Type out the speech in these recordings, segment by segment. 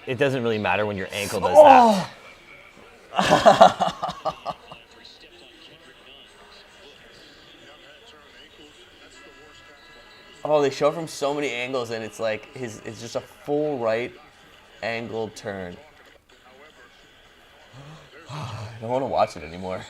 it doesn't really matter when your ankle does that. Oh, they show it from so many angles, and it's like it's just a full right angled turn. I don't want to watch it anymore.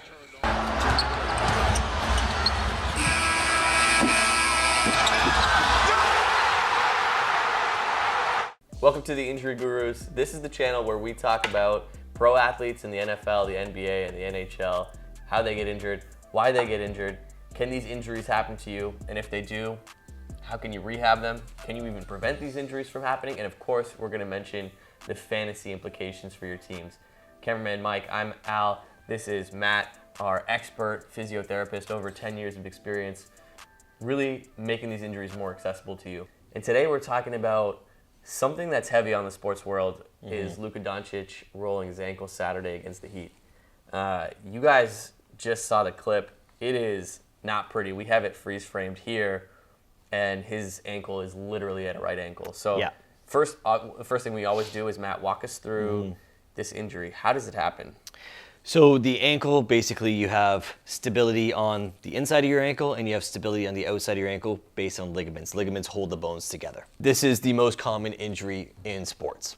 Welcome to the Injury Gurus. This is the channel where we talk about pro athletes in the NFL, the NBA, and the NHL, how they get injured, why they get injured, can these injuries happen to you, and if they do, how can you rehab them? Can you even prevent these injuries from happening? And of course, we're going to mention the fantasy implications for your teams. Cameraman Mike, I'm Al. This is Matt, our expert physiotherapist, over 10 years of experience, really making these injuries more accessible to you. And today we're talking about something that's heavy on the sports world is Luka Doncic rolling his ankle Saturday against the Heat. You guys just saw the clip. It is not pretty. We have it freeze framed here, and his ankle is literally at a right angle. So Yeah. first thing we always do is, Matt, walk us through this injury. How does it happen? So the ankle, basically you have stability on the inside of your ankle and you have stability on the outside of your ankle based on ligaments. Ligaments hold the bones together. This is the most common injury in sports.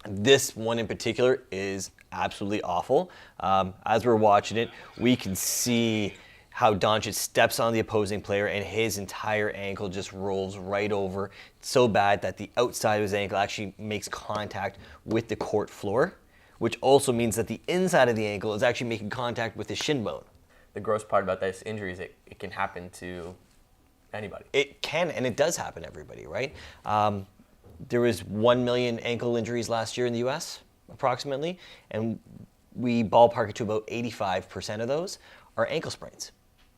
This one in particular is absolutely awful. As we're watching it, we can see how Doncic steps on the opposing player and his entire ankle just rolls right over so bad that the outside of his ankle actually makes contact with the court floor, which also means that the inside of the ankle is actually making contact with the shin bone. The gross part about this injury is it can happen to anybody. It can, and it does happen to everybody, right? There was 1 million ankle injuries last year in the US, approximately, and we ballpark it to about 85% of those are ankle sprains.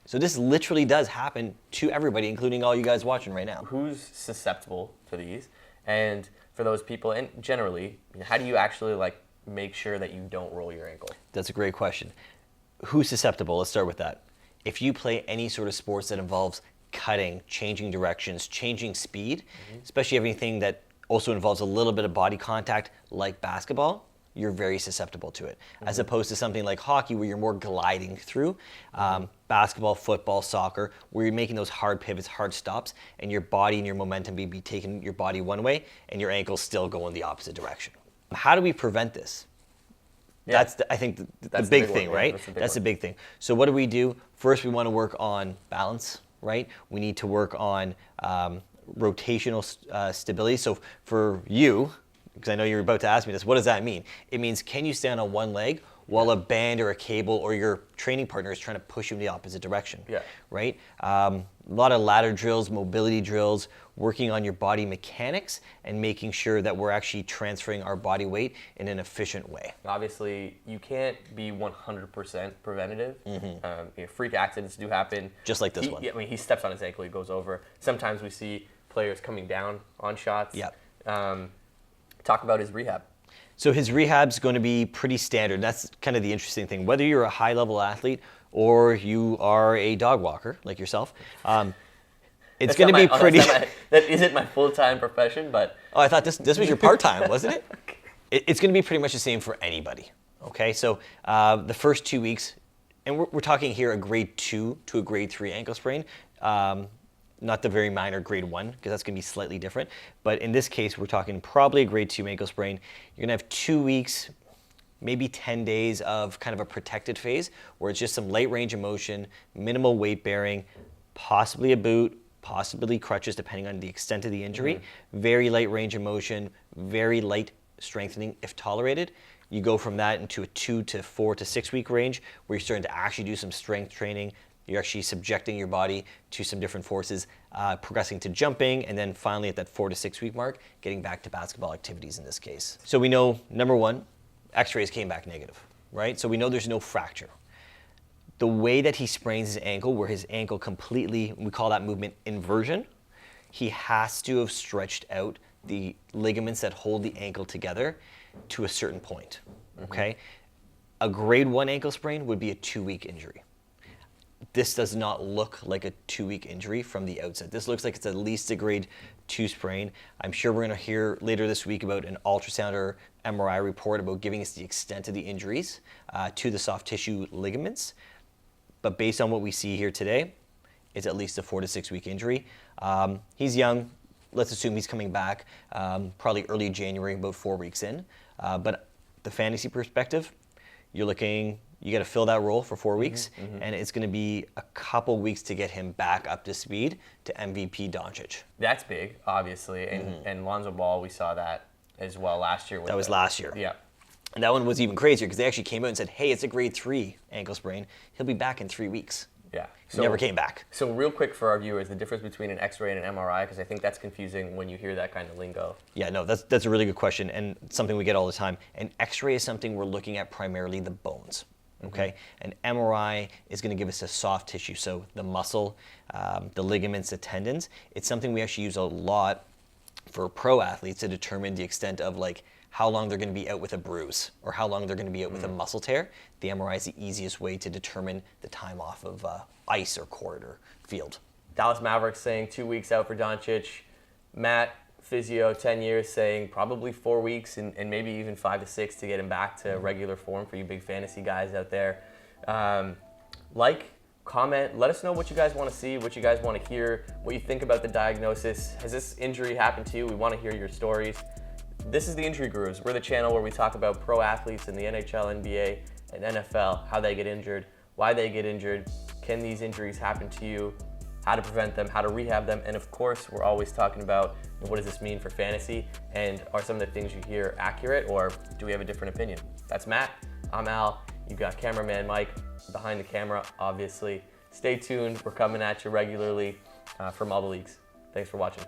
So this literally does happen to everybody, including all you guys watching right now. Who's susceptible to these? And for those people, and generally, how do you actually make sure that you don't roll your ankle? That's a great question. Who's susceptible? Let's start with that. If you play any sort of sports that involves cutting, changing directions, changing speed, especially everything that also involves a little bit of body contact like basketball, you're very susceptible to it. As opposed to something like hockey where you're more gliding through, basketball, football, soccer, where you're making those hard pivots, hard stops, and your body and your momentum be taking your body one way and your ankles still going the opposite direction. How do we prevent this? Yeah. That's, I think, the That's the big big thing, one, yeah. right? That's the big one. The big thing. So what do we do? First, we want to work on balance, right? We need to work on rotational stability. So for you, because I know you're about to ask me this, what does that mean? It means, can you stand on one leg while a band or a cable or your training partner is trying to push you in the opposite direction? Yeah. Right? A lot of ladder drills, mobility drills, working on your body mechanics and making sure that we're actually transferring our body weight in an efficient way. Obviously, you can't be 100% preventative. Freak accidents do happen. Just like this one. Yeah, he steps on his ankle, he goes over. Sometimes we see players coming down on shots. Yeah. Talk about his rehab. So his rehab's going to be pretty standard. That's kind of the interesting thing. Whether you're a high-level athlete or you are a dog walker like yourself, it's going to be pretty. That isn't my full-time profession, but Oh, I thought this was your part-time, wasn't it? It's going to be pretty much the same for anybody. Okay, so the first 2 weeks, and we're talking here a grade 2 to a grade 3 ankle sprain. Not the very minor grade 1, because that's going to be slightly different. But in this case, we're talking probably a grade 2 ankle sprain. You're going to have 2 weeks, maybe 10 days of kind of a protected phase, where it's just some light range of motion, minimal weight bearing, possibly a boot, possibly crutches, depending on the extent of the injury. Very light range of motion, very light strengthening if tolerated. You go from that into a 2 to 4 to 6 week range, where you're starting to actually do some strength training. You're actually subjecting your body to some different forces, progressing to jumping, and then finally at that 4 to 6 week mark, getting back to basketball activities in this case. So we know, number one, x-rays came back negative, right? So we know there's no fracture. The way that he sprains his ankle, where his ankle completely, we call that movement inversion, he has to have stretched out the ligaments that hold the ankle together to a certain point, okay? A grade 1 ankle sprain would be a 2 week injury. this does not look like a 2-week injury from the outset. This looks like it's at least a grade 2 sprain. I'm sure we're going to hear later this week about an ultrasound or MRI report about giving us the extent of the injuries to the soft tissue ligaments. But based on what we see here today, it's at least a 4 to 6 week injury. He's young. Let's assume he's coming back probably early January, about 4 weeks in. But the fantasy perspective, you're looking, you got to fill that role for 4 weeks, and it's going to be a couple weeks to get him back up to speed to MVP Doncic. That's big, obviously, and Lonzo Ball, we saw that as well last year. That was last year. Yeah. And that one was even crazier because they actually came out and said, hey, it's a grade 3 ankle sprain. He'll be back in 3 weeks. Yeah. So, never came back. So real quick for our viewers, the difference between an X-ray and an MRI, because I think that's confusing when you hear that kind of lingo. Yeah, no, that's a really good question and something we get all the time. An X-ray is something we're looking at primarily the bones. Okay, an MRI is going to give us a soft tissue, so the muscle, the ligaments, the tendons. It's something we actually use a lot for pro athletes to determine the extent of like how long they're going to be out with a bruise or how long they're going to be out with a muscle tear. The MRI is the easiest way to determine the time off of ice or court or field. Dallas Mavericks saying 2 weeks out for Doncic. Matt, physio, 10 years, saying probably 4 weeks and maybe even 5 to 6 to get him back to regular form for you big fantasy guys out there. Comment, let us know what you guys want to see, what you guys want to hear, what you think about the diagnosis. Has this injury happened to you? We want to hear your stories. This is the Injury Gurus. We're the channel where we talk about pro athletes in the NHL, NBA, and NFL, how they get injured, why they get injured, can these injuries happen to you, how to prevent them, how to rehab them, and of course, we're always talking about what does this mean for fantasy, and are some of the things you hear accurate, or do we have a different opinion? That's Matt, I'm Al, you've got cameraman Mike behind the camera, obviously. Stay tuned, we're coming at you regularly from all the leagues. Thanks for watching.